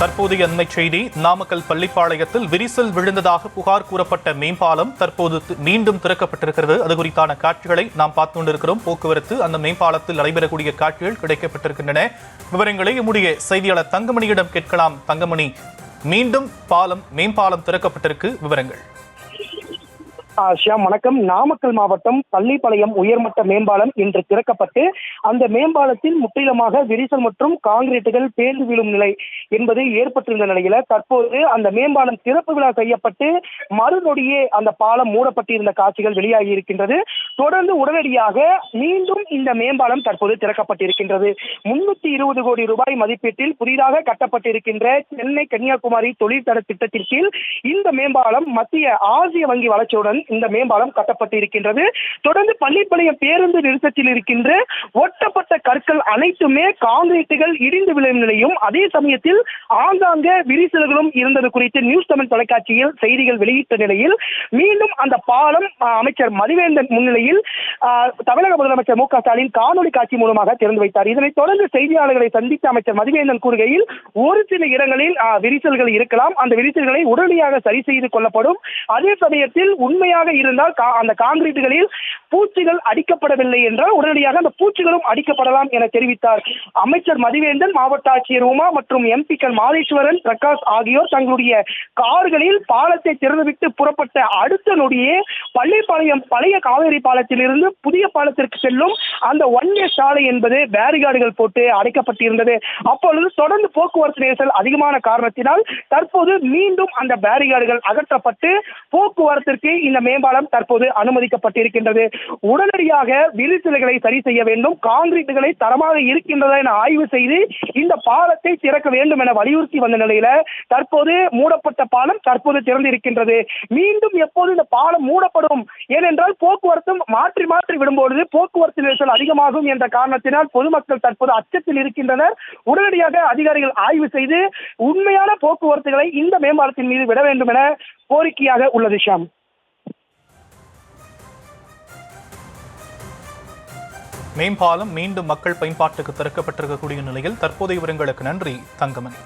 தற்போதைய அண்மை செய்தி. நாமக்கல் பள்ளிப்பாளையத்தில் விரிசல் விழுந்ததாக புகார் கூறப்பட்ட மேம்பாலம் தற்போது மீண்டும் திறக்கப்பட்டிருக்கிறது. அது குறித்தான காட்சிகளை நாம் பார்த்துக் கொண்டிருக்கிறோம். போக்குவரத்து அந்த மேம்பாலத்தில் நடைபெறக்கூடிய காட்சிகள் கிடைக்கப்பட்டிருக்கின்றன. விவரங்களை நம்முடைய செய்தியாளர் தங்கமணியிடம் கேட்கலாம். தங்கமணி, மீண்டும் மேம்பாலம் திறக்கப்பட்டிருக்கு, விவரங்கள். ஷியாம், வணக்கம். நாமக்கல் மாவட்டம் பள்ளிப்பாளையம் உயர்மட்ட மேம்பாலம் இன்று திறக்கப்பட்டு அந்த மேம்பாலத்தில் முற்றிலுமாக விரிசல் மற்றும் கான்கிரீட்டுகள் பேர்ந்து விழும் நிலை என்பது ஏற்பட்டிருந்த நிலையில தற்போது அந்த மேம்பாலம் திறப்பு விழா செய்யப்பட்டு மறுநொடியே அந்த பாலம் மூடப்பட்டிருந்த காட்சிகள் வெளியாகி இருக்கின்றது. தொடர்ந்து உடனடியாக மீண்டும் இந்த மேம்பாலம் தற்போது திறக்கப்பட்டிருக்கின்றது. 320 கோடி ரூபாய் மதிப்பீட்டில் புதிதாக கட்டப்பட்டிருக்கின்ற சென்னை கன்னியாகுமரி தொழிற்தட திட்டத்தின் கீழ் இந்த மேம்பாலம் மத்திய ஆசிய வங்கி வளர்ச்சியுடன் இந்த மேம்பாலம் கட்டப்பட்டிருக்கின்றது. தொடர்ந்து பள்ளிப்பாளையம் பேருந்து நிறுத்தத்தில் இருக்கின்ற ஒட்டப்பட்ட கற்கள் அனைத்துமே கான்கிரீட்டுகள் இடிந்து விழும் நிலையும், அதே சமயத்தில் ஆங்காங்க விரிசல்களும் இருந்தது குறித்து நியூஸ் தமிழ் தொலைக்காட்சியில் செய்திகள் வெளியிட்ட நிலையில் மீண்டும் அந்த பாலம் அமைச்சர் மதிவேந்தன் முன்னிலையில் தமிழக முதலமைச்சர் மு.க. ஸ்டாலின் காணொலி காட்சி மூலமாக திறந்து வைத்தார். இதனைத் தொடர்ந்து செய்தியாளர்களை சந்தித்த அமைச்சர் மதிவேந்தன் கூறுகையில், ஒரு சில இடங்களில் விரிசல்கள் இருக்கலாம், அந்த விரிசல்களை உடனடியாக சரி செய்து கொள்ளப்படும். அதே சமயத்தில் உண்மையாக இருந்தால் அந்த கான்கிரீட்டுகளில் பூச்சிகள் அடிக்கப்படவில்லை என்றால் உடனடியாக அந்த பூச்சிகளும் அடிக்கப்படலாம் என தெரிவித்தார். அமைச்சர் மதிவேந்தன், மாவட்ட ஆட்சியர் உமா மற்றும் எம்பிக்கள் மாதேஸ்வரன், பிரகாஷ் ஆகியோர் தங்களுடைய கார்களில் பாலத்தை திறந்துவிட்டு புறப்பட்ட அடுத்த நொடியே பள்ளிப்பாளையம் பழைய காவேரி பாலத்தில் இருந்து புதிய பாலத்திற்கு செல்லும் அந்த ஒன்வே சாலை என்பது பேரிகார்டுகள் போட்டு அடைக்கப்பட்டிருந்தது. அப்பொழுது தொடர்ந்து போக்குவரத்து நெரிசல் அதிகமான காரணத்தினால் தற்போது மீண்டும் அந்த பேரிகார்டுகள் அகற்றப்பட்டு போக்குவரத்திற்கு இந்த மேம்பாலம் தற்போது அனுமதிக்கப்பட்டிருக்கின்றது. உடனடியாக விரிசல்களை சரி செய்ய வேண்டும், கான்கிரீட்டுகளை தரமாக இருக்கின்றதா என ஆய்வு செய்து இந்த பாலத்தை திறக்க வேண்டும் என வலியுறுத்தி வந்த நிலையில தற்போது மூடப்பட்ட பாலம் தற்போது திறந்திருக்கின்றது. மீண்டும் எப்போது இந்த பாலம் மூடப்படும், ஏனென்றால் போக்குவரத்து மாற்றி விடும்போது போக்குவரத்து நெரிசல் அதிகமாகும் என்ற காரணத்தினால் பொதுமக்கள் தற்போது அச்சத்தில் இருக்கின்றனர். உடனடியாக அதிகாரிகள் ஆய்வு செய்து உண்மையான போக்குவரத்துகளை இந்த மேம்பாலத்தின் மீது விட வேண்டும் என கோரிக்கையாக உள்ளது. ஷாம், மேம்பாலம் மீண்டும் மக்கள் பயன்பாட்டுக்கு திறக்கப்பட்டிருக்கக்கூடிய நிலையில் தற்போதைய விவரங்களுக்கு நன்றி தங்கமணி.